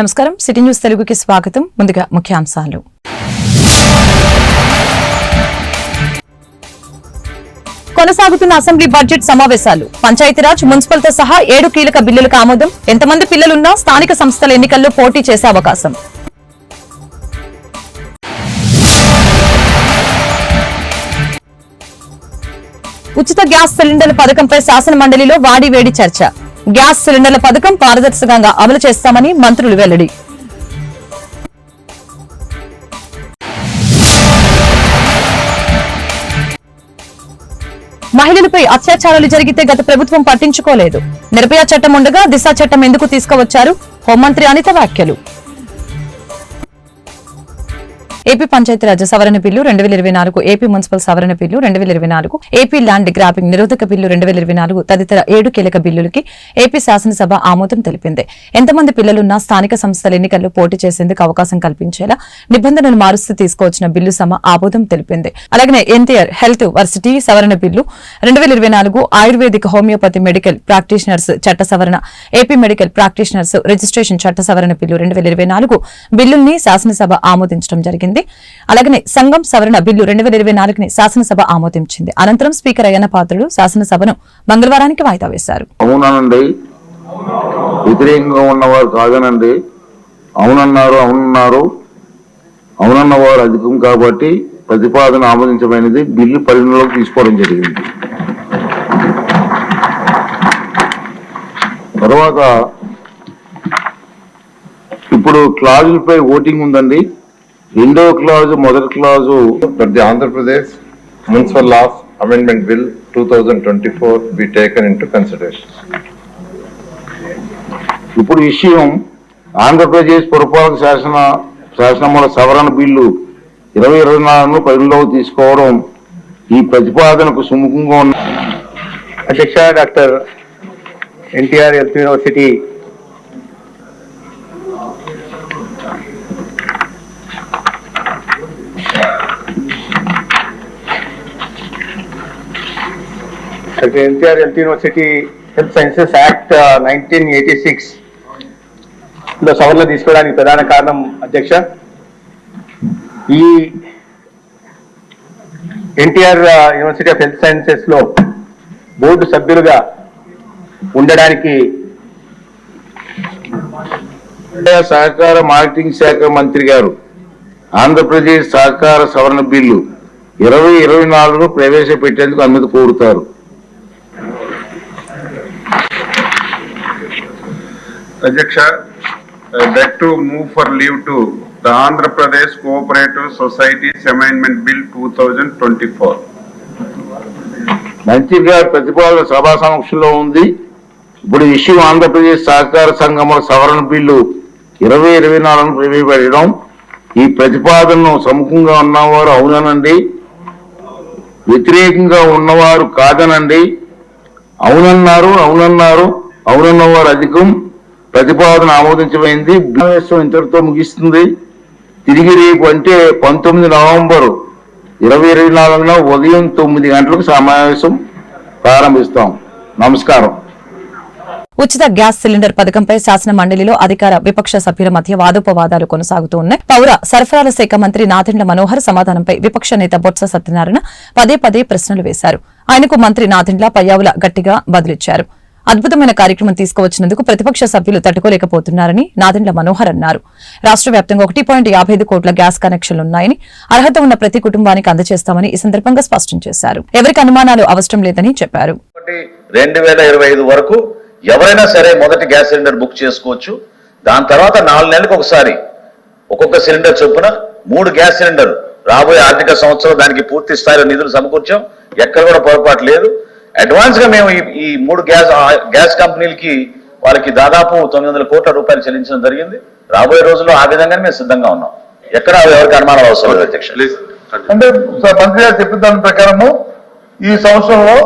నమస్కారం, city news తెలుగుకి స్వాగతం. ముందుగా ముఖ్యాంశాలు. కొనసాగుతున్న అసెంబ్లీ బడ్జెట్ సమావేశాలు. పంచాయతీరాజ్, మున్సిపల్తో సహా 7 కీలక బిల్లులకు ఆమోదం. ఎంతమంది పిల్లలున్నా స్థానిక సంస్థల ఎన్నికల్లో పోటీ చేసే అవకాశం. ఉచిత గ్యాస్ సిలిండర్ల పథకంపై శాసన మండలిలో వాడివేడి చర్చ. గ్యాస్ సిలిండర్ల పథకం పారదర్శకంగా అమలు చేస్తామని మంత్రులు వెల్లడి. మహిళలపై అత్యాచారాలు జరిగితే గత ప్రభుత్వం పట్టించుకోలేదు. నిర్భయ చట్టం ఉండగా దిశ చట్టం ఎందుకు తీసుకువచ్చారు? హోంమంత్రి అనిత వ్యాఖ్యలు. ఏపీ పంచాయతీరాజ్ సవరణ బిల్లు 2024, ఏపీ మున్సిపల్ సవరణ బిల్లు 2024, ఏపీ ల్యాండ్ గ్రాబింగ్ నిరోధక బిల్లు 2024 తదితర 7 కీలక బిల్లులకి ఏపీ శాసనసభ ఆమోదం తెలిపింది. ఎంతమంది పిల్లలున్నా స్థానిక సంస్థల ఎన్నికల్లో పోటీ చేసేందుకు అవకాశం కల్పించేలా నిబంధనలు మారుస్తూ తీసుకువచ్చిన బిల్లు సభ ఆమోదం తెలిపింది. అలాగే ఎన్టీఆర్ హెల్త్ వర్సిటీ సవరణ bill 2024, ayurvedic homeopathy medical practitioners చట్ట సవరణ, ఏపీ మెడికల్ ప్రాక్టీషనర్స్ రిజిస్ట్రేషన్ చట్ట సవరణ బిల్లు 2024 బిల్లుల్ని శాసనసభ ఆమోదించడం జరిగింది. అలాగే సంఘం సవరణ బిల్లు 2024ని శాసనసభ ఆమోదించింది. అనంతరం స్పీకర్ అయ్యన్న పాత్రుడు శాసనసభను మంగళవారానికి వాయిదా వేశారు. అవునండి, వ్యతిరేకంగా ఉన్నవారు కాదనండి, అవునన్నవారు అధికం కాబట్టి ప్రతిపాదన ఆమోదించమైనది. బిల్లు పరిగణలోకి తీసుకోవడం జరిగింది. తర్వాత ఇప్పుడు క్లాజులపై ఓటింగ్ ఉందండి. రెండవ క్లాజు, మొదటి clause But the Andhra Pradesh Municipal Laws Amendment Bill 2024 be taken into consideration. ఇప్పుడు విషయం ఆంధ్రప్రదేశ్ పురపాలక శాసనముల సవరణ బిల్లు 2024ను పరిగణలోకి తీసుకోవడం ఈ ప్రతిపాదనకు సుముఖంగా ఉన్న అధ్యక్ష doctor NTR health university NTR health university health sciences act 1986 లో సవరణ తీసుకోవడానికి ప్రధాన కారణం అధ్యక్ష, ఈ NTR university of health sciences లో బోర్డు సభ్యులుగా ఉండడానికి సహకార మార్కెటింగ్ శాఖ మంత్రి గారు ఆంధ్రప్రదేశ్ సహకార సవరణ బిల్లు 2024ను ప్రవేశపెట్టేందుకు అనుమతి కోరుతారు. Adyaksha, I beg to move for leave to the Andhra Pradesh Cooperative Societies Amendment Bill 2024. మంత్రి గారి ప్రతిపాదన సభా సమక్షంలో ఉంది. ఇప్పుడు ఇష్యూ ఆంధ్రప్రదేశ్ సహకార సంఘముల సవరణ బిల్లు 2024ను ప్రవేశపెట్టడం. ఈ ప్రతిపాదనను సముఖంగా ఉన్నవారు అవుననండి, వ్యతిరేకంగా ఉన్నవారు కాదనండి. అవునన్నవారు అధికం. ప్రతిపాదన ఆమోదించమైంది. సమావేశం ఇంతటితో ముగిస్తుంది. తిరిగి రేపు అంటే 19 నవంబర్ 2024 ఉదయం 9 గంటలకు సమావేశం ప్రారంభిస్తాం. నమస్కారం. ఉచిత గ్యాస్ సిలిండర్ పథకంపై శాసన మండలిలో అధికార విపక్ష సభ్యుల మధ్య వాదోపవాదాలు కొనసాగుతూ ఉన్నాయి. పౌర సరఫరాల శాఖ మంత్రి నాదెండ్ల మనోహర్ సమాధానంపై విపక్ష నేత బొత్స సత్యనారాయణ పదే ప్రశ్నలు వేశారు. ఆయనకు మంత్రి నాదెండ్ల పయ్యావుల గట్టిగా బదులిచ్చారు. అద్భుతమైన కార్యక్రమం తీసుకువచ్చినందుకు ప్రతిపక్ష సభ్యులు తట్టుకోలేకపోతున్నారని నాదెండ్ల మనోహర్ అన్నారు. రాష్ట్ర వ్యాప్తంగా 1.55 కోట్ల గ్యాస్ కనెక్షన్లున్నాయని, అర్హత ఉన్న ప్రతి కుటుంబానికి అందజేస్తామని ఈ సందర్భంగా స్పష్టం చేశారు. ఎవరికి అనుమానాలు అవసరం లేదని చెప్పారు. 2025 వరకు ఎవరైనా సరే మొదటి గ్యాస్ సిలిండర్ బుక్ చేసుకోవచ్చు. దాని తర్వాత 4 నెలలకు ఒకసారి ఒక్కొక్క సిలిండర్ చొప్పున 3 గ్యాస్ సిలిండర్ రాబోయే ఆర్థిక సంవత్సరం దానికి పూర్తి స్థాయిలో నిధులు సమకూర్చాం. ఎక్కడ కూడా పొరపాటు లేదు. అడ్వాన్స్ గా మేము ఈ 3 గ్యాస్ కంపెనీలకి వాళ్ళకి దాదాపు 900 కోట్ల రూపాయలు చెల్లించడం జరిగింది. రాబోయే రోజుల్లో ఆ విధంగానే మేము సిద్ధంగా ఉన్నాం. ఎక్కడ ఎవరికి అనుమానాలు అవసరం లేదు అధ్యక్ష. అంటే మంత్రి గారు చెప్పిన దాని ప్రకారము ఈ సంవత్సరంలో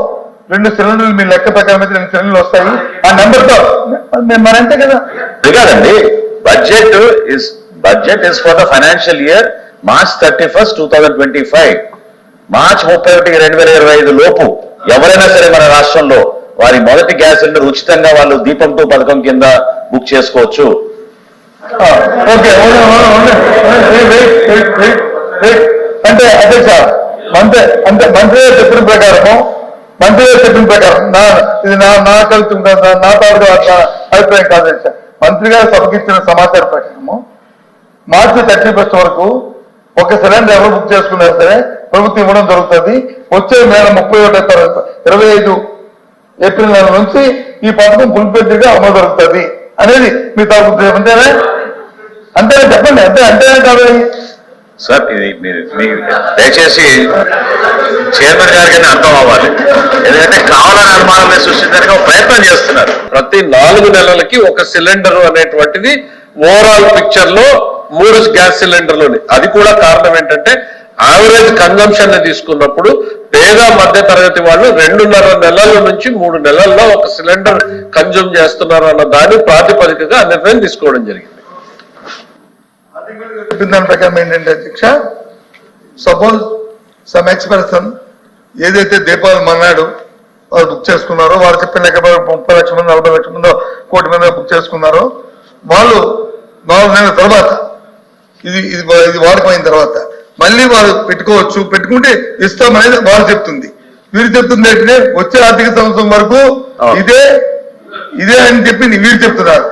2 సిలిండర్లు మీ లెక్క ప్రకారం అయితే 2 సిలిండర్లు వస్తాయి. ఆ నెంబర్ తో మరి అంతే కదా. కాదండి, budget is for the financial year March 31st, 2025. మార్చి 31, 2025 లోపు ఎవరైనా సరే మన రాష్ట్రంలో వారి మొదటి గ్యాస్ సిలిండర్ ఉచితంగా వాళ్ళు దీపం 2 పథకం కింద బుక్ చేసుకోవచ్చు. ఓకే అంటే అధ్యక్ష మంత్రి గారు చెప్పిన ప్రకారం ఇది నా తాలూకు అభిప్రాయం కాదు అధ్యక్ష. మంత్రి గారు సభకి ఇచ్చిన సమాచారం ప్రకారము మార్చి 31 వరకు ఒక సిలిండర్ ఎవరు బుక్ చేసుకున్నా సరే ప్రభుత్వం ఇవ్వడం జరుగుతుంది. వచ్చే నెల 25 ఏప్రిల్ నెల నుంచి ఈ పథకం ఫుల్ఫిల్గా అమలు జరుగుతుంది అనేది మీ తాలూకు అంతేనా? అంతేనా చెప్పండి. అంతేనా కాదు సార్ ఇది మీరు దయచేసి చైర్మన్ గారికి అర్థం అవ్వాలి. ఎందుకంటే కావాలని అనుమానాన్ని సృష్టించడానికి ఒక ప్రయత్నం చేస్తున్నారు. ప్రతి 4 నెలలకి ఒక సిలిండర్ అనేటువంటిది ఓవరాల్ పిక్చర్ లో 3 గ్యాస్ సిలిండర్లోని. అది కూడా కారణం ఏంటంటే యావరేజ్ కన్జంప్షన్ ని తీసుకున్నప్పుడు పేద మధ్య తరగతి వాళ్ళు 2.5 నెలల నుంచి 3 నెలల్లో ఒక సిలిండర్ కన్జ్యూమ్ చేస్తున్నారు అన్న దాని ప్రాతిపదికగా నిర్ణయం తీసుకోవడం జరిగింది. దాని ప్రకారం ఏంటంటే అధ్యక్ష, సపోజ్ సమ్ ఎక్స్పర్సన్ ఏదైతే దీపావళి మన్నాడు వాళ్ళు బుక్ చేసుకున్నారో, వారు చెప్పిన లెక్క 30 లక్షల మంది 40 లక్షల మంది 1 కోటి మంది బుక్ చేసుకున్నారో, వాళ్ళు 4 నెలల తర్వాత ఇది వాడిపోయిన తర్వాత మళ్ళీ వారు పెట్టుకోవచ్చు. పెట్టుకుంటే ఇస్తామనేది వారు చెప్తుంది. వీరు చెప్తుంది ఏంటంటే వచ్చే ఆర్థిక సంవత్సరం వరకు ఇదే అని చెప్పి వీరు చెప్తున్నారు.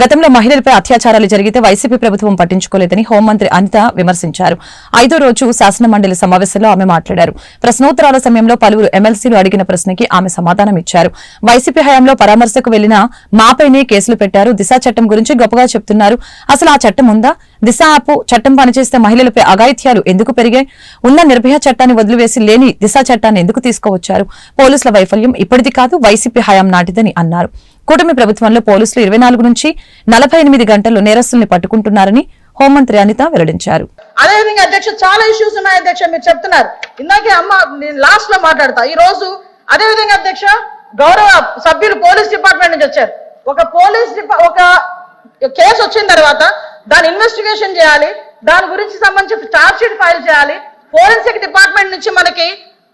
గతంలో మహిళలపై అత్యాచారాలు జరిగితే వైసీపీ ప్రభుత్వం పట్టించుకోలేదని హోంమంత్రి అనిత విమర్శించారు. 5వ రోజు శాసన మండలి సమావేశంలో ఆమె మాట్లాడారు. ప్రశ్నోత్తరాల సమయంలో పలువురు ఎమ్మెల్సీలు అడిగిన ప్రశ్నకి ఆమె సమాధానం ఇచ్చారు. వైసీపీ హయాంలో పరామర్శకు వెళ్లిన మాపైనే కేసులు పెట్టారు. దిశ చట్టం గురించి గొప్పగా చెప్తున్నారు. అసలు ఆ చట్టం ఉందా? దిశ యాప్ చట్టం పనిచేస్తే మహిళలపై అఘాయిత్యాలు ఎందుకు పెరిగాయి? ఉన్న నిర్భయ చట్టాన్ని వదిలివేసి లేని దిశ చట్టాన్ని ఎందుకు తీసుకువచ్చారు? పోలీసుల వైఫల్యం ఇప్పటిది కాదు, వైసీపీ హయాం నాటిదని అన్నారు. కూటమి ప్రభుత్వంలో పోలీసులు 24 నుంచి 48 గంటల్లో నేరస్తుల్ని పట్టుకుంటున్నారని హోంమంత్రి అనిత వెల్లడించారు. అదేవిధంగా అధ్యక్ష చాలా ఇష్యూస్ ఉన్నాయి అధ్యక్ష, మీరు చెప్తున్నారు. ఇందాకే నేను లాస్ట్ లో మాట్లాడతా. ఈ రోజు అదేవిధంగా అధ్యక్ష గౌరవ సభ్యులు పోలీస్ డిపార్ట్మెంట్ నుంచి వచ్చారు. ఒక కేసు వచ్చిన తర్వాత దాని ఇన్వెస్టిగేషన్ చేయాలి, దాని గురించి సంబంధించి చార్జ్ షీట్ ఫైల్ చేయాలి. ఫోరెన్సిక్ డిపార్ట్మెంట్ నుంచి మనకి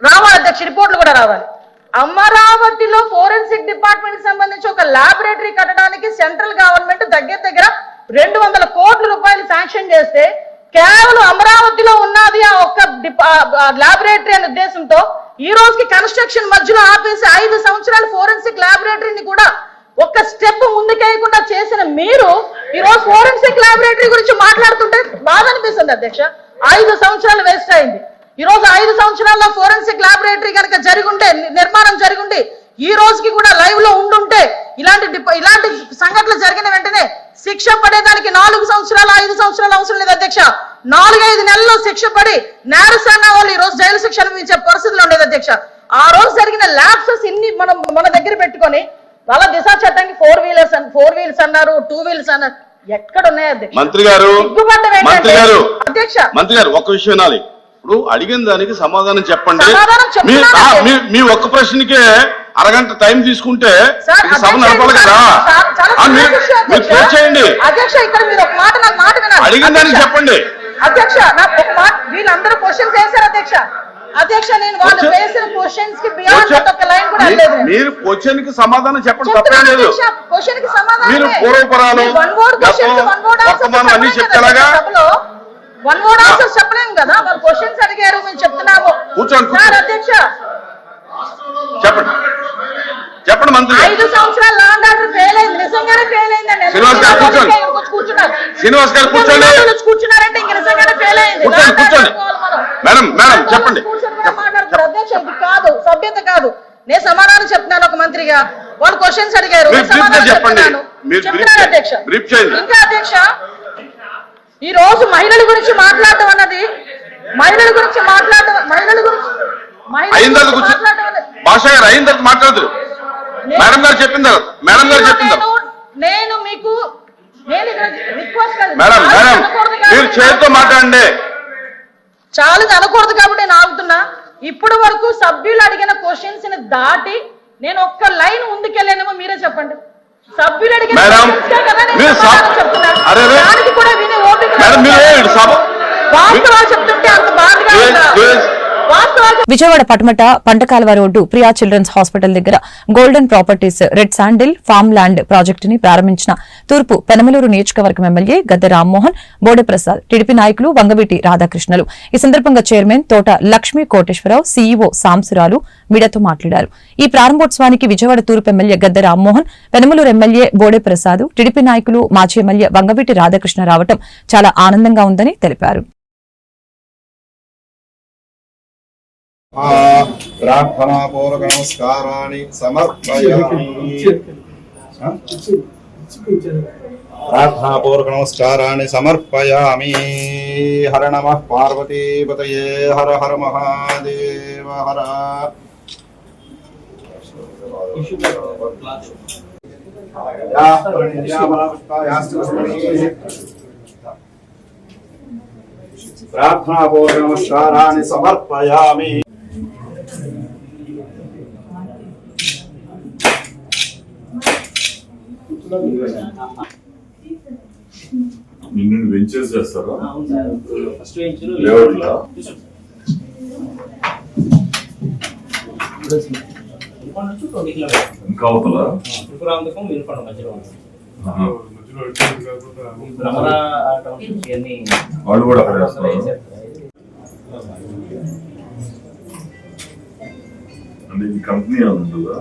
రావాలి అధ్యక్ష, రిపోర్ట్లు కూడా రావాలి. అమరావతిలో ఫోరెన్సిక్ డిపార్ట్మెంట్ సంబంధించి ఒక ల్యాబొరేటరీ కట్టడానికి సెంట్రల్ గవర్నమెంట్ దగ్గర 200 కోట్ల రూపాయలు శాంక్షన్ చేస్తే కేవలం అమరావతిలో ఉన్నది ఆ ఒక్క ల్యాబొరేటరీ అనే ఉద్దేశంతో ఈ రోజుకి కన్స్ట్రక్షన్ మధ్యలో ఆపేసి 5 సంవత్సరాల ఫోరెన్సిక్ ల్యాబొరేటరీని కూడా ఒక్క స్టెప్ ముందుకేయకుండా చేసిన మీరు ఈ రోజు ఫోరెన్సిక్ ల్యాబొరేటరీ గురించి మాట్లాడుతుంటే బాధ అనిపిస్తుంది అధ్యక్ష. 5 సంవత్సరాలు వేస్ట్ అయింది. ఈ రోజు 5 సంవత్సరాల్లో ఫోరెన్సిక్ ల్యాబొరేటరీ కనుక జరిగుంటే, నిర్మాణం జరిగుండి ఈ రోజుకి కూడా లైవ్ లో ఉండుంటే ఇలాంటి సంఘటనలు జరిగిన వెంటనే శిక్ష పడేదానికి 4 సంవత్సరాలు 5 సంవత్సరాలు అవసరం లేదు అధ్యక్ష. 4-5 నెలల్లో శిక్ష పడి నేరస్తున్న వాళ్ళు ఈ రోజు జైలు శిక్ష అనుభవించే పరిస్థితులు ఉండేది అధ్యక్ష. ఆ రోజు జరిగిన ల్యాబ్సెస్ ఇన్ని మన దగ్గర పెట్టుకొని వాళ్ళ దిశ చట్టానికి 4 వీలర్స్ అన్నారు, 2 వీలర్స్ అన్నారు. ఎక్కడ ఉన్నాయి అధ్యక్ష? మంత్రి గారు అధ్యక్ష ఒక్క విషయం వినాలి. ఇప్పుడు అడిగిన దానికి సమాధానం చెప్పండి. మీ ఒక్క ప్రశ్నకే అరగంట టైం తీసుకుంటే సభ నడపాలి కదా. మీరు చేయండి అధ్యక్ష. ఇక్కడ మీరు ఒక మాట వినాలి. అడిగిన దానికి చెప్పండి అధ్యక్ష. నాకు ఒక మాట, వీళ్ళందరూ క్వశ్చన్స్ వేశారు అధ్యక్ష. అధ్యక్ష నేను వాళ్ళు వేసిన క్వశ్చన్స్ కి బియాండ్ ఒక లైన్ కూడా లేదు. మీరు క్వశ్చన్ కి సమాధానం చెప్పండి, తప్పేం లేదు. క్వశ్చన్ కి సమాధానం మీరు పూర్వపరాలు వర్తమానం అన్ని చెప్తారా? వన్ వర్డ్ ఆన్సర్స్ చెప్పలేము కదా. వాళ్ళు క్వశ్చన్స్ అడిగారు, మేము చెప్తున్నాము. కూర్చోండి అధ్యక్ష చెప్పండి మంత్రి. 5 సంవత్సరాలు లా అండ్ ఆర్డర్ ఫెయిల్ అయింది, నిజంగానే ఫెయిల్ అయిందండి. శ్రీనివాస్ గారు కూర్చోండి. శ్రీనివాస్ గారు కూర్చోండి. కూర్చున్నారంటే ఇంక నిజంగానే ఫెయిల్ అయింది. కూర్చోండి. మేడం చెప్పండి. మాట్లాడుతున్నారు అధ్యక్ష, ఇది కాదు, సభ్యత కాదు. నేను సమాధానం చెప్తున్నాను ఒక మంత్రిగా. వాళ్ళు క్వశ్చన్స్ అడిగారు, సమాధానం చెప్తున్నాను. చెప్తున్నారు అధ్యక్ష. ఇంకా అధ్యక్ష ఈ రోజు మహిళల గురించి మాట్లాడటం అన్నది భాష గారు అయిన తర్వాత మాట్లాడదు. మేడం గారు చెప్పింది. నేను మీకు రిక్వెస్ట్ మేడం మీరు చేతితో మాట్లాడండి. చాలా అనకూడదు కాబట్టి నేను ఆగుతున్నా. ఇప్పటి వరకు సభ్యులు అడిగిన క్వశ్చన్స్ ని దాటి నేను ఒక్క లైన్ ముందుకెళ్ళానేమో మీరే చెప్పండి. సభ్యులు అడిగిన దానికి కూడా వినే ఓపిక వాస్తవాలు చెప్తుంటే అంత బాధగా Vijayawada Patamata పంటకాలవ road Priya children's hospital దగ్గర golden properties red sandal farm land ప్రాజెక్టుని ప్రారంభించిన తూర్పు పెనమలూరు నియోజకవర్గం ఎమ్మెల్యే గద్దె రామ్మోహన్, బోడే ప్రసాద్, టీడీపీ నాయకులు వంగవీటి రాధాకృష్ణలు. ఈ సందర్భంగా చైర్మన్ తోట లక్ష్మీ కోటేశ్వరరావు, సీఈఓ సాంసురాలు మీడియాతో మాట్లాడారు. ఈ ప్రారంభోత్సవానికి విజయవాడ తూర్పు MLA Gadde Rammohan, Penamaluru MLA Bode Prasad, TDP నాయకులు మాజీ ఎమ్మెల్యే వంగవీటి రాధాకృష్ణ రావడం చాలా ఆనందంగా ఉందని తెలిపారు. ప్రార్థనాపూర్వక నమస్కారాన్ని సమర్పయామి. ప్రార్థనాపూర్వక నమస్కారాన్ని సమర్పయామి. హర నమః పార్వతీపతయే హర హర మహాదేవ హర. ప్రార్థనాపూర్వక నమస్కారాన్ని సమర్పయామి. నిన్ను వెంచర్స్ చేస్తారా? ఫస్ట్ వెంచర్ లేఅవుట్లా? ఇంకా అవతల మధ్యలో భ్రమరా టౌన్షిప్స్ ఇవన్నీ వాళ్ళు కూడా అక్కడ వేస్తారు. అంటే ఈ కంపెనీ ఉంటుందా?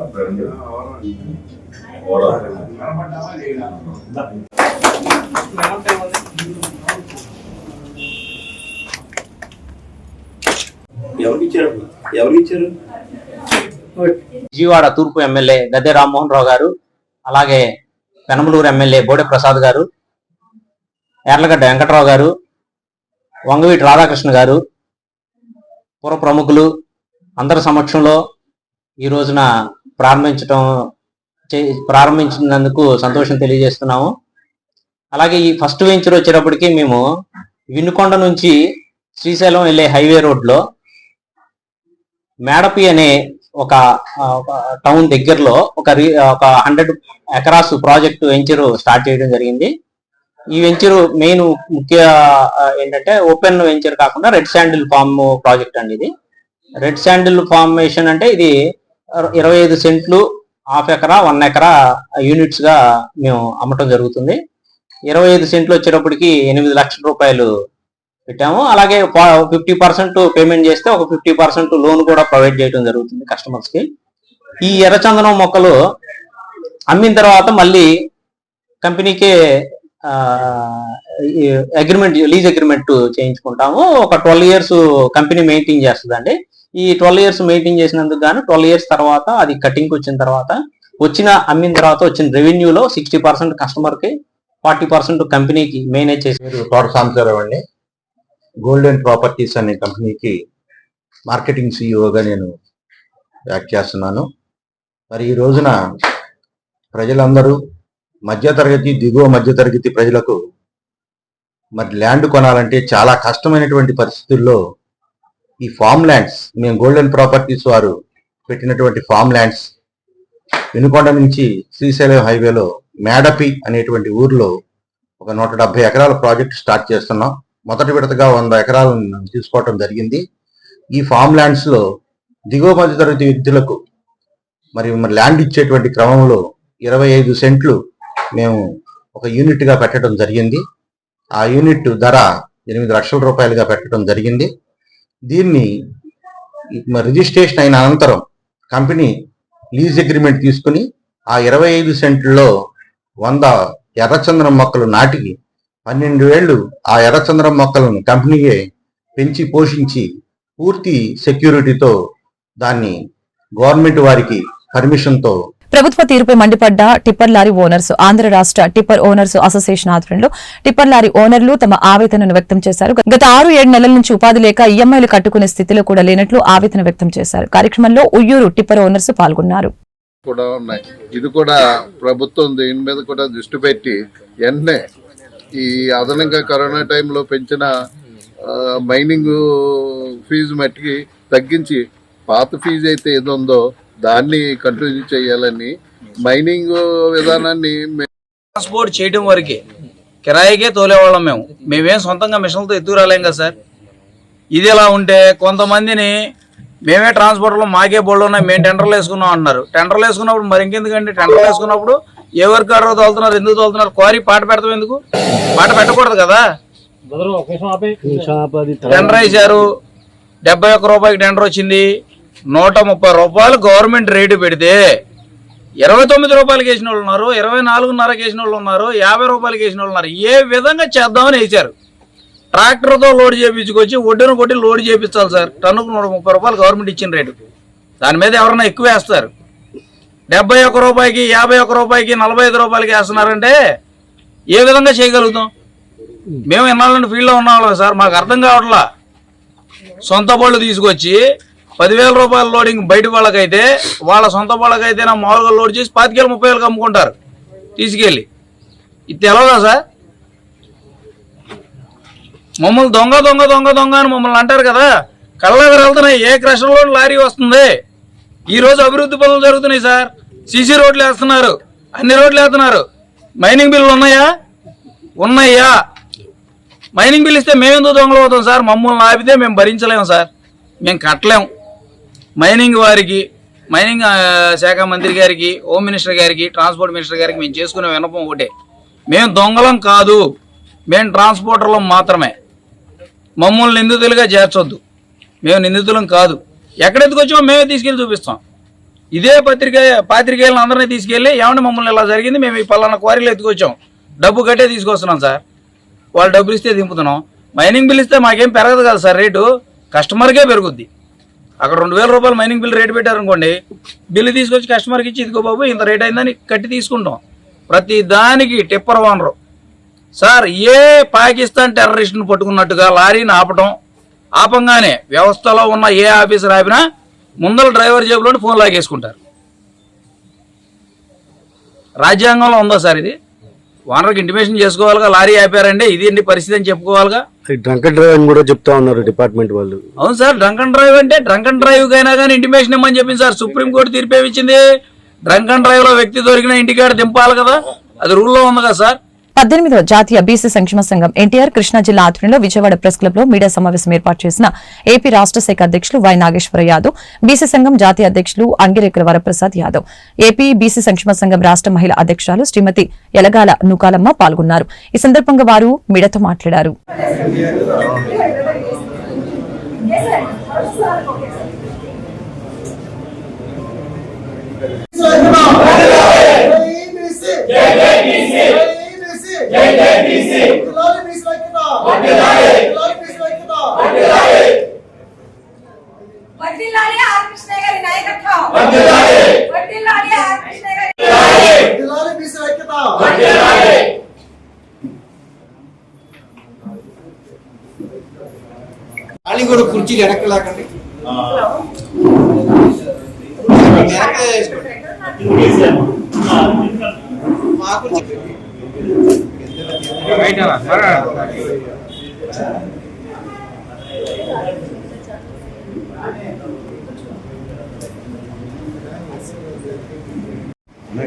విజయవాడ తూర్పు ఎమ్మెల్యే గద్దె రామ్మోహన్ రావు గారు, అలాగే పెనమలూరు ఎమ్మెల్యే బోడే ప్రసాద్ గారు, యార్లగడ్డ వెంకట్రావు గారు, వంగవీటి రాధాకృష్ణ గారు, పుర ప్రముఖులు అందరి సమక్షంలో ఈ రోజున ప్రారంభించినందుకు సంతోషం తెలియజేస్తున్నాము. అలాగే ఈ ఫస్ట్ వెంచర్ వచ్చేటప్పటికి మేము వినుకొండ నుంచి శ్రీశైలం వెళ్లే హైవే రోడ్లో మేడపి అనే ఒక టౌన్ దగ్గరలో ఒక 100 ఎకరాస్ ప్రాజెక్టు వెంచర్ స్టార్ట్ చేయడం జరిగింది. ఈ వెంచర్ మెయిన్ ముఖ్య ఏంటంటే ఓపెన్ వెంచర్ కాకుండా రెడ్ శాండిల్ ఫార్మ్ ప్రాజెక్ట్ అండి. ఇది రెడ్ శాండిల్ ఫార్మేషన్ అంటే ఇది 25 సెంట్లు, 1/2 ఎకరా, 1 ఎకరా యూనిట్స్ గా మేము అమ్మటం జరుగుతుంది. 25 సెంట్లు వచ్చేటప్పటికి 8 లక్షల రూపాయలు పెట్టాము. అలాగే 50% పేమెంట్ చేస్తే ఒక 50% లోన్ కూడా ప్రొవైడ్ చేయడం జరుగుతుంది కస్టమర్స్ కి. ఈ ఎర్రచందనం మొక్కలు అమ్మిన తర్వాత మళ్ళీ కంపెనీకే లీజ్ అగ్రిమెంట్ చేయించుకుంటాము. ఒక 12 ఇయర్స్ కంపెనీ మెయింటైన్ చేస్తుందండి. ఈ 12 ఇయర్స్ మెయింటైన్ చేసినందుకు గాను 12 ఇయర్స్ తర్వాత అది కటింగ్ వచ్చిన తర్వాత అమ్మిన తర్వాత వచ్చిన రెవెన్యూలో 60% కస్టమర్ కి, 40% కంపెనీకి మేనేజ్ చేసి. తోట సాంబశివరావు అండి. గోల్డెన్ ప్రాపర్టీస్ అనే కంపెనీకి మార్కెటింగ్ సిఇఓగా నేను యాక్ట్ చేస్తున్నాను. మరి ఈ రోజున ప్రజలందరూ మధ్యతరగతి, దిగువ మధ్యతరగతి ప్రజలకు మరి ల్యాండ్ కొనాలంటే చాలా కష్టమైనటువంటి పరిస్థితుల్లో ఈ ఫామ్ ల్యాండ్స్, మేము గోల్డెన్ ప్రాపర్టీస్ వారు పెట్టినటువంటి ఫామ్ ల్యాండ్స్ వినుకొండ నుంచి శ్రీశైలం హైవేలో మేడపి అనేటువంటి ఊర్లో ఒక 170 ఎకరాల ప్రాజెక్ట్ స్టార్ట్ చేస్తున్నాం. మొదటి విడతగా 100 ఎకరాలను తీసుకోవటం జరిగింది. ఈ ఫామ్ ల్యాండ్స్ లో దిగువ మధ్య తరగతి వ్యక్తులకు మరి ల్యాండ్ ఇచ్చేటువంటి క్రమంలో 25 సెంట్లు మేము ఒక యూనిట్ గా పెట్టడం జరిగింది. ఆ యూనిట్ ధర 8 లక్షల రూపాయలుగా పెట్టడం జరిగింది. దీన్ని రిజిస్ట్రేషన్ అయిన అనంతరం కంపెనీ లీజ్ అగ్రిమెంట్ తీసుకుని ఆ 25 సెంట్లలో 100 ఎర్రచందనం మొక్కలు నాటికి 12 ఏళ్లు ఆ ఎర్రచందనం మొక్కలను కంపెనీయే పెంచి పోషించి పూర్తి సెక్యూరిటీతో దాన్ని గవర్నమెంట్ వారికి పర్మిషన్తో. ప్రభుత్వ తీరుపై మండిపడ్డ టిప్పర్ లారీ ఓనర్స్ ఆంధ్ర రాష్ట్ర టిప్పర్ ఓనర్స్ అసోసియేషన్ ఆధ్వర్యంలో టిప్పర్ లారీ ఓనర్లు తమ ఆవేదనను వ్యక్తం చేశారు. గత 6-7 నెలల నుంచి ఉపాధి లేక ఈఎంఐలు కట్టుకునే స్థితిలో కూడా లేనట్లు ఆవేదన వ్యక్తం చేశారు. కార్యక్రమంలో ఉయ్యూరు టిప్పర్ ఓనర్స్ పాల్గొన్నారు. కూడా ఉన్నాయి. ఇది కూడా ప్రభుత్వం దీని మీద కూడా దృష్టి పెట్టి వెంటనే ఈ అదనంగా కరోనా టైంలో పెంచిన మైనింగ్ ఫీజు మట్టికి తగ్గించి పాత ఫీజు అయితే ఏదో ఉందో దాన్ని కంటిన్యూ చేయాలని మైనింగ్ విధానాన్ని ట్రాన్స్పోర్ట్ చేయడం వరకే కిరాయికే తోలేవాళ్ళం. మేమేం సొంతంగా మిషన్లతో ఎత్తుకు రాలేం కదా సార్. ఇది ఎలా ఉంటే కొంతమందిని మేమే ట్రాన్స్పోర్టర్లో మాకే బోర్డు ఉన్నాయి, మేము టెండర్లు వేసుకున్నాం అంటున్నారు. టెండర్లు వేసుకున్నప్పుడు మరి ఇంకెందుకండి? టెండర్లు వేసుకున్నప్పుడు ఏ వర్క్ ఆర్డర్ తోలుతున్నారు, ఎందుకు తోలుతున్నారు? క్వారీ పాట పెడతాం ఎందుకు? పాట పెట్టకూడదు కదా. టెండర్ వేశారు, 71 రూపాయలకి టెండర్ వచ్చింది. 130 రూపాయలు గవర్నమెంట్ రేటు పెడితే 29 రూపాయలకి వేసిన వాళ్ళు ఉన్నారు, 24.5కి వేసిన వాళ్ళు ఉన్నారు, 50 రూపాయలకి వేసిన వాళ్ళు ఉన్నారు. ఏ విధంగా చేద్దామని వేశారు. ట్రాక్టర్తో లోడ్ చేయించుకొచ్చి ఒడ్డును కొట్టి లోడ్ చేయించాలి సార్. టన్నుకు 130 రూపాయలు గవర్నమెంట్ ఇచ్చిన రేటు. దాని మీద ఎవరన్నా ఎక్కువ వేస్తారు. 71 రూపాయకి, 51 రూపాయకి, 45 రూపాయలకి వేస్తున్నారంటే ఏ విధంగా చేయగలుగుతాం? మేము ఎన్నాళ్ళని ఫీల్డ్లో ఉన్నాం సార్, మాకు అర్థం కావట్లా. సొంత బళ్ళు తీసుకొచ్చి 10,000 రూపాయల లోడింగ్ బయట వాళ్ళకైతే, వాళ్ళ సొంత వాళ్ళకైతే మామూలుగా లోడ్ చేసి 25,000-30,000కి అమ్ముకుంటారు తీసుకెళ్ళి. ఇది తెలవదా సార్? మమ్మల్ని దొంగ దొంగ దొంగ దొంగ అని మమ్మల్ని అంటారు కదా. కళ్ళకి వెళ్తున్నాయి. ఏ క్రషర్లో లారీ వస్తుంది. ఈరోజు అభివృద్ధి పనులు జరుగుతున్నాయి సార్. సీసీ రోడ్లు వేస్తున్నారు, అన్ని రోడ్లు వేస్తున్నారు. మైనింగ్ బిల్లు ఉన్నాయా? ఉన్నాయా? మైనింగ్ బిల్ ఇస్తే మేమెందుకు దొంగలు అవుతాం సార్? మమ్మల్ని ఆపితే మేము భరించలేము సార్, మేము కట్టలేము. మైనింగ్ వారికి, మైనింగ్ శాఖ మంత్రి గారికి, హోమ్ మినిస్టర్ గారికి, ట్రాన్స్పోర్ట్ మినిస్టర్ గారికి మేము చేసుకునే విన్నపం ఒకటే, మేము దొంగలం కాదు, మేము ట్రాన్స్పోర్టర్లం మాత్రమే. మమ్మల్ని నిందితులుగా చేర్చొద్దు. మేము నిందితులం కాదు. ఎక్కడెత్తుకొచ్చామో మేమే తీసుకెళ్ళి చూపిస్తాం. ఇదే పాత్రికేయులను అందరినీ తీసుకెళ్ళి, ఏమంటే మమ్మల్ని ఇలా జరిగింది, మేము ఈ పలానా క్వారీలో ఎత్తుకొచ్చాం, డబ్బు కట్టే తీసుకొస్తున్నాం సార్, వాళ్ళు డబ్బులు ఇస్తే దింపుతున్నాం. మైనింగ్ బిల్ ఇస్తే మాకేం పెరగదు కదా సార్, రేటు కస్టమర్కే పెరుగుద్ది. అక్కడ 2,000 రూపాయలు మైనింగ్ బిల్ రేటు పెట్టారనుకోండి, బిల్లు తీసుకొచ్చి కస్టమర్కి ఇచ్చి, ఇదిగో బాబు ఇంత రేట్ అయిందని కట్టి తీసుకుంటాం. ప్రతి దానికి టిప్పర్ ఓనరు సార్. ఏ పాకిస్తాన్ టెర్రరిస్ట్ను పట్టుకున్నట్టుగా లారీని ఆపంగానే వ్యవస్థలో ఉన్న ఏ ఆఫీసర్ ఆపినా ముందర డ్రైవర్ జేబులోని ఫోన్ లాగేసుకుంటారు. రాజ్యాంగంలో ఉందా సార్ ఇది? ఓనర్కి ఇంటిమేషన్ చేసుకోవాలిగా, లారీ ఆపారండి, ఇది పరిస్థితి అని చెప్పుకోవాలిగా. డ్రంక్ అండ్ డ్రైవ్ అని కూడా చెప్తా ఉన్నారు డిపార్ట్మెంట్ వాళ్ళు. అవును సార్, డ్రంక్ అండ్ డ్రైవ్ అంటే డ్రంక్ అండ్ డ్రైవ్ అయినా కానీ ఇంటిమేషన్ ఇవ్వమని చెప్పింది సార్. సుప్రీంకోర్టు తీర్పు ఏమిచ్చింది? డ్రంక్ అండ్ డ్రైవ్ లో వ్యక్తి దొరికిన ఇంటికాడ దింపాలి కదా, అది రూల్లో ఉంది కదా సార్. 18వ జాతీయ బీసీ సంక్షేమ సంఘం ఎన్టీఆర్ కృష్ణా జిల్లా ఆధ్వర్యంలో విజయవాడ ప్రెస్ క్లబ్ లో మీడియా సమావేశం ఏర్పాటు చేసిన ఏపీ రాష్ట్ర శాఖ అధ్యక్షులు వై నాగేశ్వర యాదవ్, బీసీ సంఘం జాతీయ అధ్యక్షులు అంగిరెక్కల వరప్రసాద్ యాదవ్, ఏపీ బీసీ సంక్షేమ సంఘం రాష్ట్ర మహిళా అధ్యక్షురాలు శ్రీమతి యలగాల నూకాలమ్మ పాల్గొన్నారు. ఈ సందర్భంగా వారు మీడియాతో మాట్లాడారు. వాళ్ళు కూడా కుర్చీలు వెనక్కలాకండి.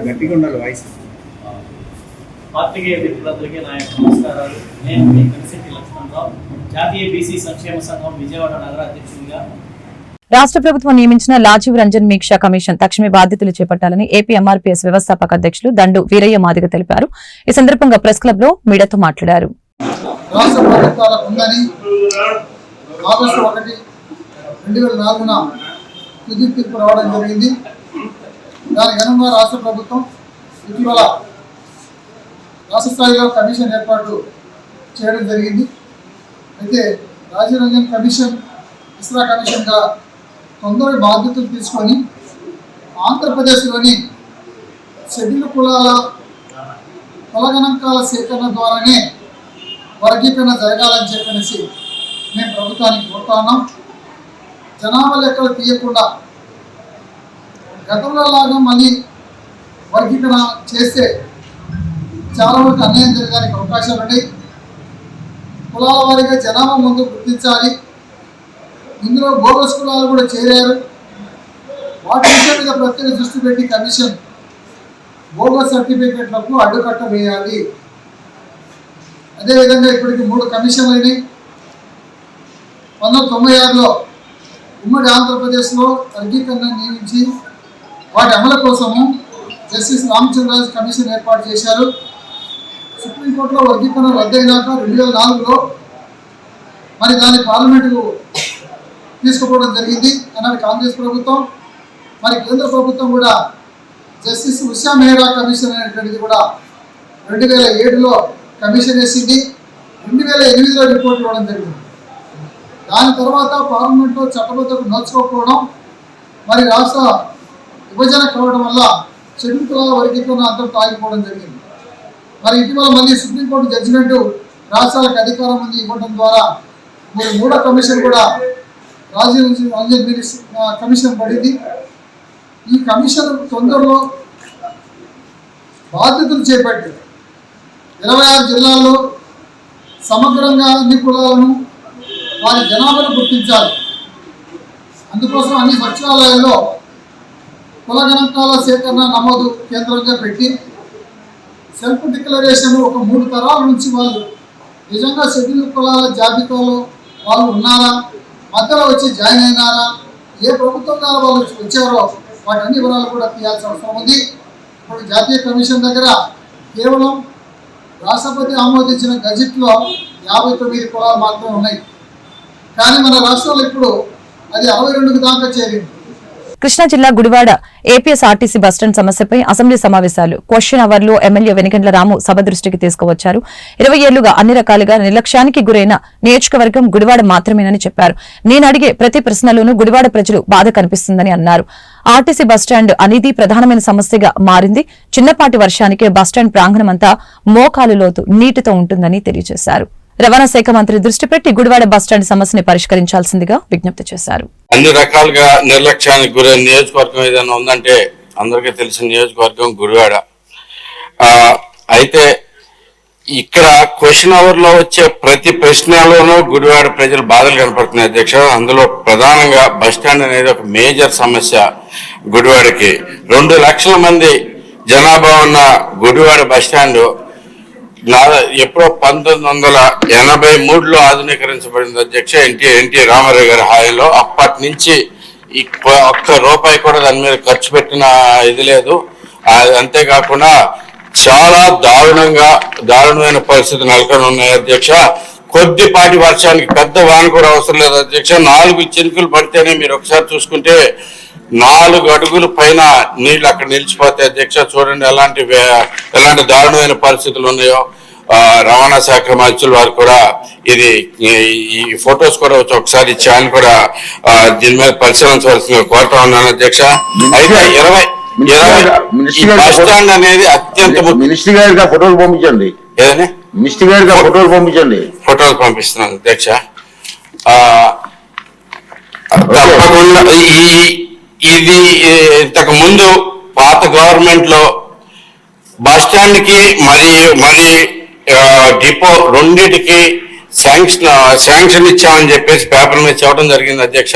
గట్టిగా ఉండాలి వాయిస్. పాత్రికేయ మిత్రులందరికీ నా యొక్క నమస్కారాలు. నేను మీ కనిశెట్టి లక్ష్మణరావు, జాతీయ బీసీ సంక్షేమ సంఘం విజయవాడ నగర అధ్యక్షుడిగా. రాష్ట్ర ప్రభుత్వం నియమించిన లాజీవ్ రంజన్ మీక్షా కమిషన్ తక్షణమే బాధ్యతలు చేపట్టాలని ఏపీ ఎంఆర్పీఎస్ వ్యవస్థాపక అధ్యక్షులు దండు వీరయ్య మాదిగ తెలిపారు. ఈ సందర్భంగా ప్రెస్ క్లబ్ లో మీడియాతో మాట్లాడారు. రాష్ట్ర ప్రభుత్వాలకు ఉందని ఆగస్టు 1, 2004న తుది తీర్పు రావడం జరిగింది. దానికి అనుగుణంగా రాష్ట్ర ప్రభుత్వం ఇటీవల రాష్ట్ర స్థాయిలో కమిషన్ ఏర్పాటు చేయడం జరిగింది. అయితే రాజీవ్ రంజన్ కమిషన్ ఇస్రా కమిషన్గా తొందరగా బాధ్యతలు తీసుకొని ఆంధ్రప్రదేశ్లోని షెడ్యూల్ కులాల కుల గణాంకాల సేకరణ ద్వారానే వర్గీకరణ జరగాలని చెప్పనేసి మేము ప్రభుత్వానికి కోరుతా ఉన్నాం. జనాభా లెక్కలు తీయకుండా గతంలో లాగా మళ్ళీ వర్గీకరణ చేస్తే చాలా వరకు అన్యాయం జరగడానికి అవకాశాలు ఉన్నాయి. కులాల వారీగా జనాభా ముందు గుర్తించాలి. ఇందులో బోగస్ కులాలు కూడా చేరారు. వాటి విషయం మీద ప్రత్యేక దృష్టి పెట్టి కమిషన్ బోగస్ సర్టిఫికేట్లకు అడ్డుకట్ట వేయాలి. అదేవిధంగా ఇప్పటికి 3 కమిషన్లు అయినాయి. 1996లో ఉమ్మడి ఆంధ్రప్రదేశ్లో వర్గీకరణ నియమించి వాటి అమలు కోసము జస్టిస్ రామచంద్రరాజు కమిషన్ ఏర్పాటు చేశారు. సుప్రీంకోర్టులో వర్గీకరణ రద్దయినాక 2004లో మరి దాన్ని పార్లమెంటుకు తీసుకుపోవడం జరిగింది అన్నాడు కాంగ్రెస్ ప్రభుత్వం. మరి కేంద్ర ప్రభుత్వం కూడా జస్టిస్ ఉషా మెహ్రా కమిషన్ అనేటువంటిది కూడా 2007లో కమిషన్ వేసింది. 2008లో రిపోర్ట్ ఇవ్వడం జరిగింది. దాని తర్వాత పార్లమెంట్లో చట్టబద్ధకు నోచుకోకపోవడం, మరి రాష్ట్ర విభజన కావడం వల్ల షెడ్యూల్ కులాల వర్గీకరణ అంతటితో ఆగిపోవడం జరిగింది. మరి ఇటీవల మళ్ళీ సుప్రీంకోర్టు జడ్జిమెంట్ రాష్ట్రాలకు అధికారం ఉంది ఇవ్వడం ద్వారా మరి 3వ కమిషన్ కూడా రాజీవ్ రంజన్ కమిషన్ పడింది. ఈ కమిషన్ తొందరలో బాధ్యతలు చేపట్టి 26 జిల్లాల్లో సమగ్రంగా అన్ని కులాలను వారి జనాభాను గుర్తించాలి. అందుకోసం అన్ని సచివాలయాల్లో కుల గణాంకాల సేకరణ నమోదు కేంద్రంగా పెట్టి సెల్ఫ్ డిక్లరేషన్ ఒక 3 తరాల నుంచి వాళ్ళు నిజంగా షెడ్యూల్ కులాల జాబితాలో వాళ్ళు ఉన్నారా, మధ్యలో వచ్చి జాయిన్ అయినారా, ఏ ప్రభుత్వం ద్వారా వాళ్ళు వచ్చారో వాటన్ని వివరాలు కూడా తీయాల్సిన అవసరం ఉంది. ఇప్పుడు జాతీయ కమిషన్ దగ్గర కేవలం రాష్ట్రపతి ఆమోదించిన గజెట్లో 59 కులాలు మాత్రమే ఉన్నాయి. కానీ మన రాష్ట్రంలో ఇప్పుడు అది 62 దాకా చేరింది. కృష్ణా జిల్లా గుడివాడ ఏపీఎస్ఆర్టీసీ బస్టాండ్ సమస్యపై అసెంబ్లీ సమావేశాలు క్వశ్చన్ అవర్లో ఎమ్మెల్యే వెనిగండ్ల రాము సభ దృష్టికి తీసుకువచ్చారు. 20 ఏళ్లుగా అన్ని రకాలుగా నిర్లక్ష్యానికి గురైన నియోజకవర్గం గుడివాడ మాత్రమేనని చెప్పారు. నేను అడిగే ప్రతి ప్రశ్నలోనూ గుడివాడ ప్రజలు బాధ కనిపిస్తుందని అన్నారు. ఆర్టీసీ బస్టాండ్ అనేది ప్రధానమైన సమస్యగా మారింది. చిన్నపాటి వర్షానికే బస్టాండ్ ప్రాంగణమంతా మోకాలు లోతు నీటితో ఉంటుందని తెలియజేశారు. రవాణా శాఖ మంత్రి దృష్టి పెట్టి గుడివాడ బస్టాండ్ సమస్యని పరిష్కరించాల్సిందిగా విజ్ఞప్తి చేశారు. అన్ని రకాలుగా నిర్లక్ష్యానికి గురైన నియోజకవర్గం ఏదైనా ఉందంటే అందరికీ తెలిసిన నియోజకవర్గం గుడివాడ. అయితే ఇక్కడ క్వశ్చన్ అవర్ లో వచ్చే ప్రతి ప్రశ్నలోనూ గుడివాడ ప్రజల బాధలు కనపడుతున్నాయి అధ్యక్ష. అందులో ప్రధానంగా బస్టాండ్ అనేది ఒక మేజర్ సమస్య. గుడివాడకి 2 లక్షల మంది జనాభా ఉన్న గుడివాడ బస్టాండ్ ఎప్పుడో 1983లో ఆధునీకరించబడింది అధ్యక్ష. ఎన్టీ రామారావు గారి హాయంలో. అప్పటి నుంచి ఒక్క రూపాయి కూడా దాని మీద ఖర్చు పెట్టిన ఇది లేదు. అంతేకాకుండా చాలా దారుణమైన పరిస్థితి నెలకొని ఉన్నాయి అధ్యక్ష. కొద్దిపాటి వర్షానికి పెద్ద వాన కూడా అవసరం లేదు అధ్యక్ష. 4 చినుకులు పడితేనే మీరు ఒకసారి చూసుకుంటే 4 అడుగుల పైన నీళ్లు అక్కడ నిలిచిపోతాయి అధ్యక్ష. చూడండి ఎలాంటి దారుణమైన పరిస్థితులు ఉన్నాయో. రవాణా శాఖ మంత్రులు వారు కూడా ఈ ఫొటోస్ కూడా ఒకసారి ఇచ్చి ఆయన కూడా దీని మీద పరిశీలించవలసిందిగా కోరుతా ఉన్నాను అధ్యక్ష. అయితే 20 బస్ స్టాండ్ అనేది అత్యంత మినిస్టర్ గారికి ఫోటోలు పంపించండి. ఏదని మినిస్టర్ గారికి ఫోటోలు పంపించండి. ఫోటోలు పంపిస్తున్నాను అధ్యక్ష. తప్పకుండా ఇది ఇంతకు ముందు పాత గవర్నమెంట్ లో బస్ స్టాండ్ కి మరి డిపో రెండింటికి శాంక్షన్ ఇచ్చామని చెప్పేసి పేపర్ మీద చెప్పడం జరిగింది అధ్యక్ష.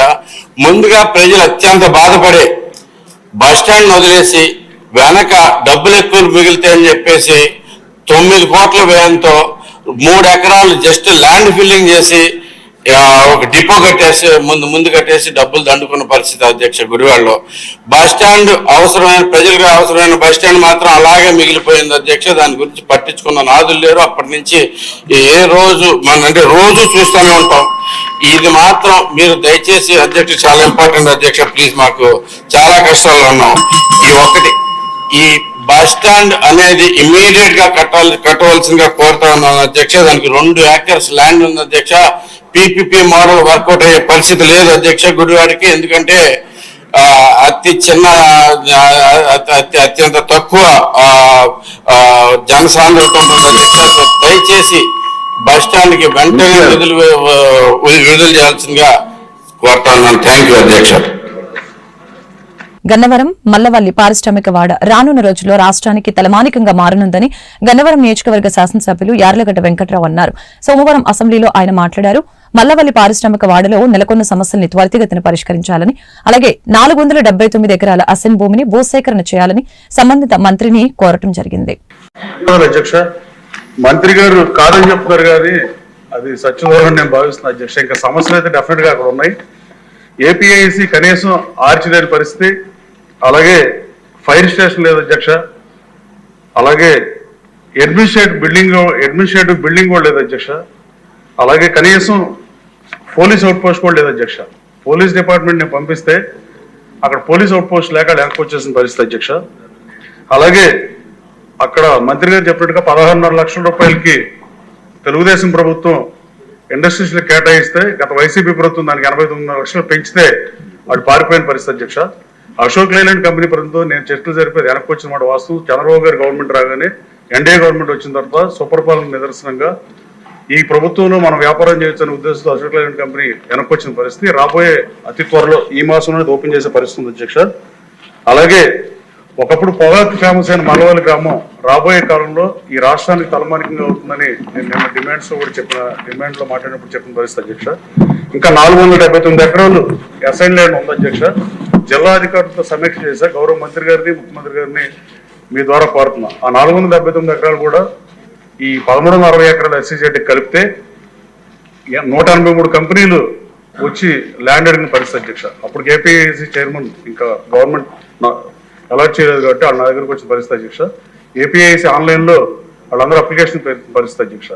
ముందుగా ప్రజలు అత్యంత బాధపడే బస్ స్టాండ్ వదిలేసి వెనక డబ్బులు ఎక్కువ మిగిలితే అని చెప్పేసి 9 కోట్ల వ్యయంతో 3 ఎకరాలు జస్ట్ ల్యాండ్ ఫిల్లింగ్ చేసి ఒక డిపో కట్టేసి ముందు కట్టేసి డబ్బులు దండుకున్న పరిస్థితి అధ్యక్ష. గుడివాడలో బస్ స్టాండ్ ప్రజలకు అవసరమైన బస్ స్టాండ్ మాత్రం అలాగే మిగిలిపోయింది అధ్యక్ష. దాని గురించి పట్టించుకున్న నాదులు లేరు. అప్పటి నుంచి రోజు రోజు చూస్తూనే ఉంటాం. ఇది మాత్రం మీరు దయచేసి అధ్యక్ష, చాలా ఇంపార్టెంట్ అధ్యక్ష, ప్లీజ్. మాకు చాలా కష్టాల్లో ఉన్నాం. ఈ బస్ స్టాండ్ అనేది ఇమీడియట్ గా కట్టవలసిందిగా కోరుతా ఉన్నాను అధ్యక్ష. దానికి 2 ఏకర్స్ ల్యాండ్ ఉంది అధ్యక్ష. పీపీపీ మోడల్ వర్కౌట్ అయ్యే పరిస్థితి లేదు అధ్యక్ష గుడివాడికి. ఎందుకంటే అత్యంత తక్కువ జనసాంద్రత ఉంటుంది అధ్యక్ష. దయచేసి బస్ స్టాండ్ కి వెంటనే విడుదల చేయాల్సిందిగా కోరుతా ఉన్నాను. థ్యాంక్ యూ అధ్యక్ష. గన్నవరం మల్లవల్లి పారిశ్రామిక వాడ రానున్న రోజుల్లో రాష్ట్రానికి తలమానికంగా మారనుందని గన్నవరం నియోజకవర్గ శాసనసభ్యులు యార్లగడ్డ వెంకట్రావు అన్నారు. సోమవారం అసెంబ్లీలో ఆయన మాట్లాడారు. మల్లవల్లి పారిశ్రామిక వాడలో నెలకొన్న సమస్యల్ని త్వరితగతిన పరిష్కరించాలని, అలాగే 479 ఎకరాల అసెన్ భూమిని భూసేకరణ చేయాలని సంబంధిత మంత్రిని కోరటం జరిగింది. అధ్యక్ష, మంత్రి గారు కాదని చెప్తున్నారు కానీ అది సత్యం నేను భావిస్తున్నా అధ్యక్ష. ఇంకా సమస్యలు అయితే డెఫినెట్ గా అక్కడ ఉన్నాయి. ఏపీఐసి కనీసం ఆర్చ్ లేని పరిస్థితి, అలాగే ఫైర్ స్టేషన్ లేదు అధ్యక్ష, అలాగే అడ్మినిస్ట్రేటివ్ బిల్డింగ్ కూడా లేదు అధ్యక్ష, అలాగే కనీసం పోలీస్ అవుట్ పోస్ట్ కూడా లేదు అధ్యక్ష. పోలీస్ డిపార్ట్మెంట్ ని పంపిస్తే అక్కడ పోలీస్ అవుట్ పోస్ట్ లేక వచ్చేసిన పరిస్థితి అధ్యక్ష. అలాగే అక్కడ మంత్రి గారు చెప్పినట్టుగా 16.5 లక్షల రూపాయలకి తెలుగుదేశం ప్రభుత్వం ఇండస్ట్రీస్లో కేటాయిస్తే గత వైసీపీ ప్రభుత్వం దానికి 89 లక్షలు పెంచితే వాడు పారిపోయిన పరిస్థితి అధ్యక్ష. అశోక్ లైలాండ్ కంపెనీ ప్రభుత్వం నేను చర్చలు జరిపేది వెనక్కి వచ్చిన మాట వాస్తవం. చంద్రబాబు గారు గవర్నమెంట్ రాగానే ఎన్డీఏ గవర్నమెంట్ వచ్చిన తర్వాత సుపరిపాలన నిదర్శనంగా ఈ ప్రభుత్వంలో మనం వ్యాపారం చేయొచ్చనే ఉద్దేశంతో అశోక్ లైలాండ్ కంపెనీ వెనక్కి వచ్చిన పరిస్థితి. రాబోయే అతి త్వరలో ఈ మాసంలో ఓపెన్ చేసే పరిస్థితి ఉంది అధ్యక్ష. అలాగే ఒకప్పుడు పొగాకు ఫేమస్ అయిన మలవల్లి గ్రామం రాబోయే కాలంలో ఈ రాష్ట్రానికి తలమానికంగా అవుతుందని నేను నిన్న డిమాండ్లో మాట్లాడినప్పుడు చెప్పిన పరిస్థితి అధ్యక్ష. ఇంకా 479 ఎకరాలు అసైన్ ల్యాండ్ ఉంది అధ్యక్ష. జిల్లా అధికారులతో సమీక్ష చేశా. గౌరవ మంత్రి గారిని ముఖ్యమంత్రి గారిని మీ ద్వారా కోరుతున్నా. ఆ 479 ఎకరాలు కూడా ఈ 1360 ఎకరాల ఎస్సీజెడ్కి కలిపితే 183 కంపెనీలు వచ్చి ల్యాండ్ అడిగిన పరిస్థితి అధ్యక్ష. అప్పుడు ఏపీఐసి చైర్మన్ ఇంకా గవర్నమెంట్ అలాట్ చేయలేదు కాబట్టి వాళ్ళు నా దగ్గరకు వచ్చిన పరిస్థితి అధ్యక్ష. ఏపీఐసి ఆన్లైన్లో వాళ్ళందరూ అప్లికేషన్ పరిస్థితి అధ్యక్ష.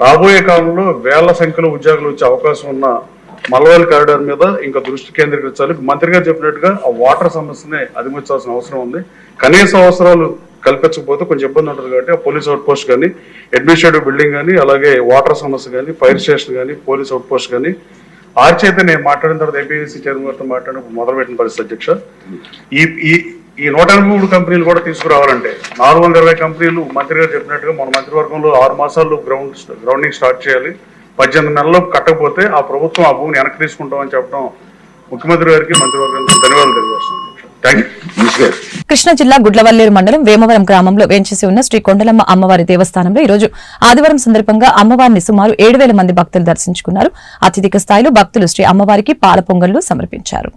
రాబోయే కాలంలో వేల సంఖ్యలో ఉద్యోగులు వచ్చే అవకాశం ఉన్న మలవల్లి కారిడార్ మీద ఇంకా దృష్టి కేంద్రీకరించాలి. మంత్రి గారు చెప్పినట్టుగా ఆ వాటర్ సమస్యని అధిగమించాల్సిన అవసరం ఉంది. కనీస అవసరాలు కల్పించకపోతే కొంచెం ఇబ్బంది ఉంటుంది కాబట్టి ఆ పోలీస్ అవుట్ పోస్ట్ కానీ, అడ్మినిస్ట్రేటివ్ బిల్డింగ్ కానీ, అలాగే వాటర్ సమస్య కానీ, ఫైర్ స్టేషన్ కానీ, పోలీస్ అవుట్ పోస్ట్ కానీ ఆర్చ్ అయితే నేను మాట్లాడిన తర్వాత ఏపీఎస్సీ చైర్మన్ గారితో మాట్లాడినప్పుడు మొదలుపెట్టిన పరిస్థితి అధ్యక్ష. ఈ 183 కంపెనీలు కూడా తీసుకురావాలంటే 420 కంపెనీలు మంత్రి గారు చెప్పినట్టుగా మన మంత్రివర్గంలో 6 మాసాల్లో గ్రౌండింగ్ స్టార్ట్ చేయాలి. 18 నెలల్లో కట్టకపోతే ఆ ప్రభుత్వం ఆ భూమిని వెనక్కి తీసుకుంటామని చెప్పడం ముఖ్యమంత్రి గారికి మంత్రివర్గానికి ధన్యవాదాలు తెలియజేస్తున్నాను. కృష్ణా జిల్లా గుడ్లవల్లేరు మండలం వేమవరం గ్రామంలో వేంచేసి ఉన్న శ్రీ కొండలమ్మ అమ్మవారి దేవస్థానంలో ఈరోజు ఆదివారం సందర్భంగా అమ్మవారిని సుమారు 7,000 మంది భక్తులు దర్శించుకున్నారు. అత్యధిక స్థాయిలో భక్తులు శ్రీ అమ్మవారికి పాల పొంగళ్లు సమర్పించారు.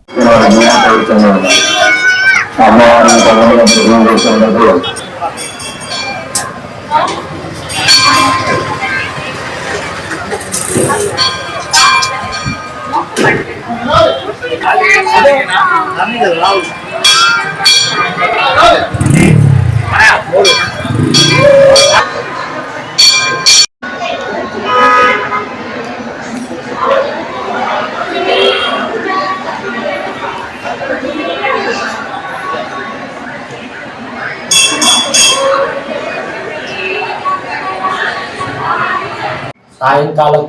సాయంకాలం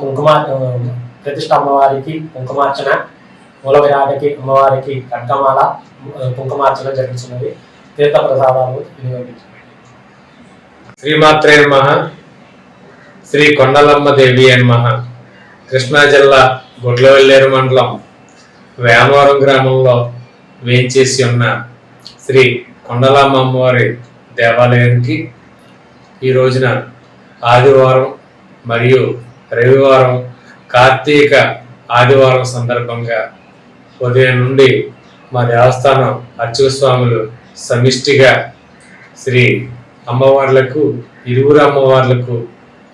ప్రతిష్ట అమ్మవారికి కుంకుమార్చన, మూల విరాటకి అమ్మవారికి ఖడ్గమాల కుంకుమార్చన జరుగుతున్నది. తీర్థ ప్రసాదాలు శ్రీమాత్రే నమః. శ్రీ కొండలమ్మ దేవి నమః. కృష్ణా జిల్లా గుడ్లవల్లేరు మండలం వేమవరం గ్రామంలో వేంచేసి ఉన్న శ్రీ కొండలమ్మ అమ్మవారి దేవాలయానికి ఈ రోజున ఆదివారం మరియు రవివారం కార్తీక ఆదివారం సందర్భంగా ఉదయం నుండి మా దేవస్థానం అర్చక స్వాములు సమిష్టిగా శ్రీ అమ్మవార్లకు, ఇరువురు అమ్మవార్లకు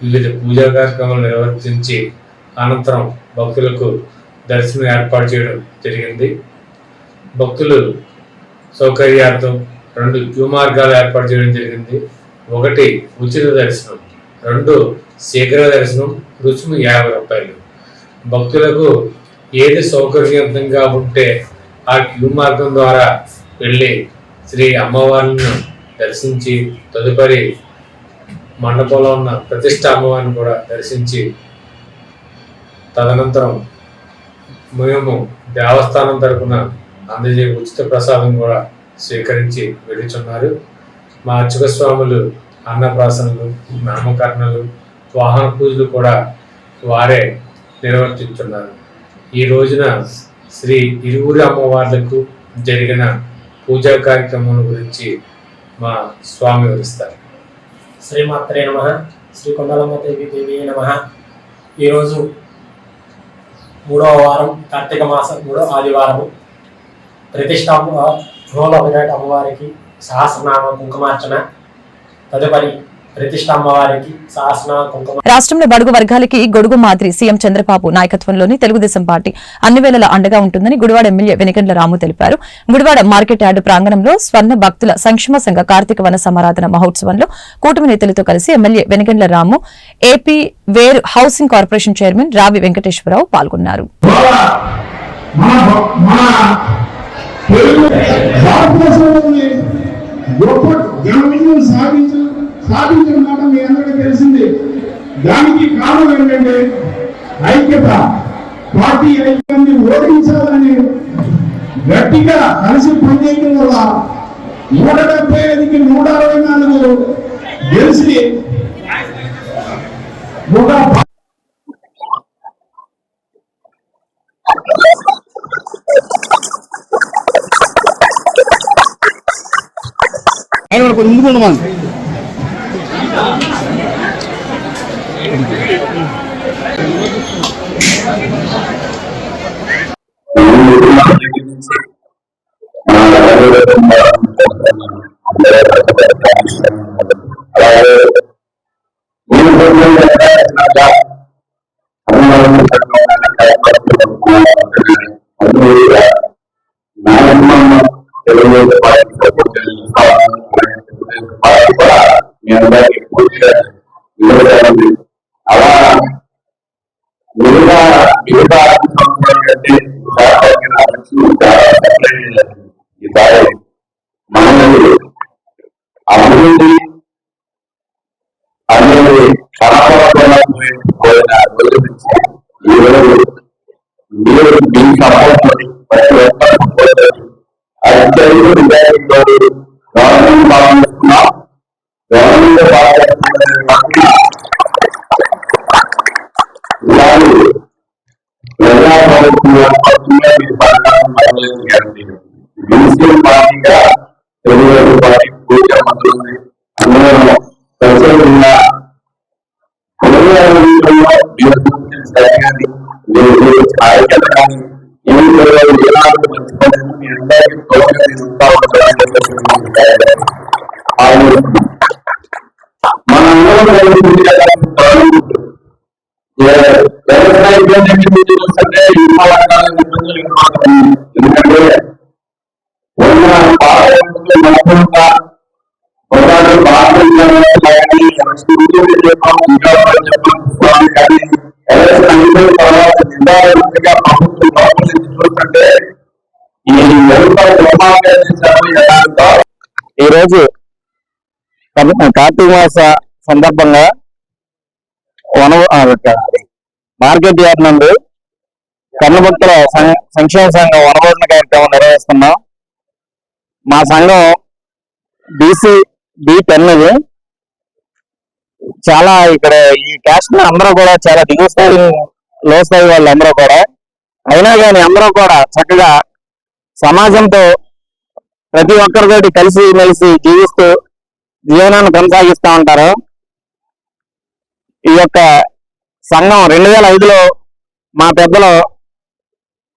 వివిధ పూజా కార్యక్రమాలు నిర్వర్తించి అనంతరం భక్తులకు దర్శనం ఏర్పాటు చేయడం జరిగింది. భక్తులు సౌకర్యార్థం 2 క్యూ మార్గాలు ఏర్పాటు చేయడం జరిగింది. 1 ఉచిత దర్శనం, 2 శీఘ్ర దర్శనం. రుసుము 50 రూపాయలు. భక్తులకు ఏది సౌకర్యవంతంగా ఉంటే ఆ క్యూ మార్గం ద్వారా వెళ్ళి శ్రీ అమ్మవారిని దర్శించి తదుపరి మండపంలో ఉన్న ప్రతిష్ట అమ్మవారిని కూడా దర్శించి తదనంతరం మేము దేవస్థానం తరఫున అందజే ఉచిత ప్రసాదం కూడా స్వీకరించి వెళుచున్నారు. మా అర్చక స్వాములు అన్నప్రాసనలు, నామకరణలు, వాహన పూజలు కూడా వారే నిర్వర్తించున్నారు. ఈ రోజున శ్రీ ఇరువురి అమ్మవార్లకు జరిగిన పూజా కార్యక్రమం గురించి మా స్వామి వివరిస్తారు. శ్రీమాత్రే నమః. శ్రీ కొండలమ్మ దేవి నమః. ఈరోజు 3వ వారం కార్తీక మాసం 3వ ఆదివారం ప్రతిష్ట మూల విరాట్ అమ్మవారికి సహస్రనామ కుంకుమార్చన, తదుపరి ప్రతిష్ఠ అమ్మవారికి శాసన కుంకుమ. రాష్ట్రంలో బడుగు వర్గాలకి గొడుగు మాదిరి సీఎం చంద్రబాబు నాయకత్వంలోని తెలుగుదేశం పార్టీ అన్ని వేళలా అండగా ఉంటుందని గుడివాడ ఎమ్మెల్యే వెనిగండ్ల రాము తెలిపారు. గుడివాడ మార్కెట్ యార్డు ప్రాంగణంలో స్వర్ణ భక్తుల సంక్షేమ సంఘ కార్తీక వన సమారాధన మహోత్సవంలో కూటమి నేతలతో కలిసి MLA Venigandla Ramu, AP warehousing corporation chairman Ravi Venkateswararao పాల్గొన్నారు. సాధించిన మాట మీ అందరికీ తెలిసింది. దానికి కారణం ఏంటంటే ఐక్యత. పార్టీ ఐక్యాన్ని ఓడించాలని గట్టిగా కలిసి పనిచేయడం వల్ల 175కి 164 గెలిచి అభివృద్ధి అనేది ఈరోజు మీరు మీ సపోర్ట్ ప్రతి ఒక్కరు అత్యధిక విధానంతో గవర్నమెంట్ భావిస్తున్నాం. గవర్నమెంట్ మున్సిపల్ పార్టీగా తెలుగుదేశం పార్టీ పూర్తిగా మంత్రులు అందరూ ప్రజలుగా ఎందుకంటే ఈరోజు కార్తీక మాస సందర్భంగా మార్కెట్ యార్డ్ నుండి కన్నభక్తుల సంక్షేమ సంఘం వనభోజన కార్యక్రమం నిర్వహిస్తున్నాం. మా సంఘం బీసీ B10 ఇది. చాలా ఇక్కడ ఈ క్యాస్ట్ అందరూ కూడా చాలా దిగువ స్థాయి లో స్థాయి వాళ్ళు అందరూ కూడా, అయినా కానీ అందరూ కూడా చక్కగా సమాజంతో ప్రతి ఒక్కరితోటి కలిసి మెలిసి జీవిస్తూ జీవనాన్ని కొనసాగిస్తూ ఉంటారు. ఈ యొక్క సంఘం 2005లో మా పెద్దలు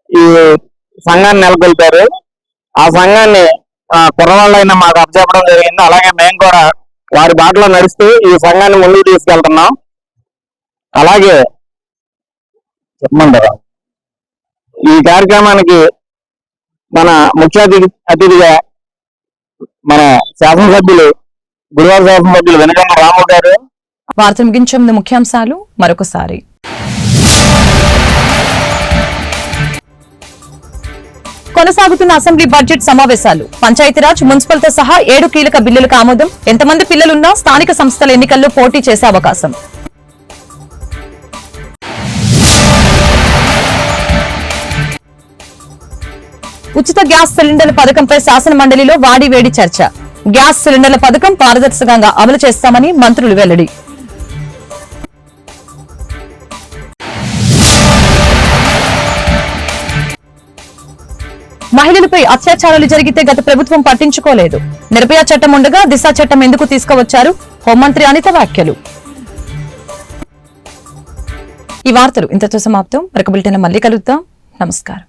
ఈ సంఘాన్ని నెలకొల్పారు. ఆ సంఘాన్ని కుర్రవాళ్ళైనా మాకు అప్పచెప్పడం జరిగింది. అలాగే మేము కూడా వారి బాటలో నడుస్తూ ఈ సంఘాన్ని ముందుకు తీసుకెళ్తున్నాం. అలాగే చెప్పమంటారా, ఈ కార్యక్రమానికి మన ముఖ్య అతిథిగా మన శాసనసభ్యులు గుడివాడ శాసనసభ్యులు వెనిగండ్ల రాము గారు. వార్తలు ముగించే ముందు ముఖ్యాంశాలు మరొకసారి. కొనసాగుతున్న అసెంబ్లీ బడ్జెట్ సమావేశాలు. పంచాయతీరాజ్, మున్సిపల్తో సహా 7 కీలక బిల్లులకు ఆమోదం. ఎంతమంది పిల్లలున్నా స్థానిక సంస్థల ఎన్నికల్లో పోటీ చేసే అవకాశం. ఉచిత గ్యాస్ సిలిండర్ల పథకంపై శాసన మండలిలో వాడివేడి చర్చ. గ్యాస్ సిలిండర్ల పథకం పారదర్శకంగా అమలు చేస్తామని మంత్రులు వెల్లడి. మహిళలపై అత్యాచారాలు జరిగితే గత ప్రభుత్వం పట్టించుకోలేదు. నిర్భయ చట్టం ఉండగా దిశ చట్టం ఎందుకు తీసుకువచ్చారు? హోంమంత్రి అనిత వ్యాఖ్యలు. ఈ వార్తలు ఇంతతో సమాప్తం. మరొక బులెటిన్ మళ్ళీ కలుద్దాం. నమస్కారం.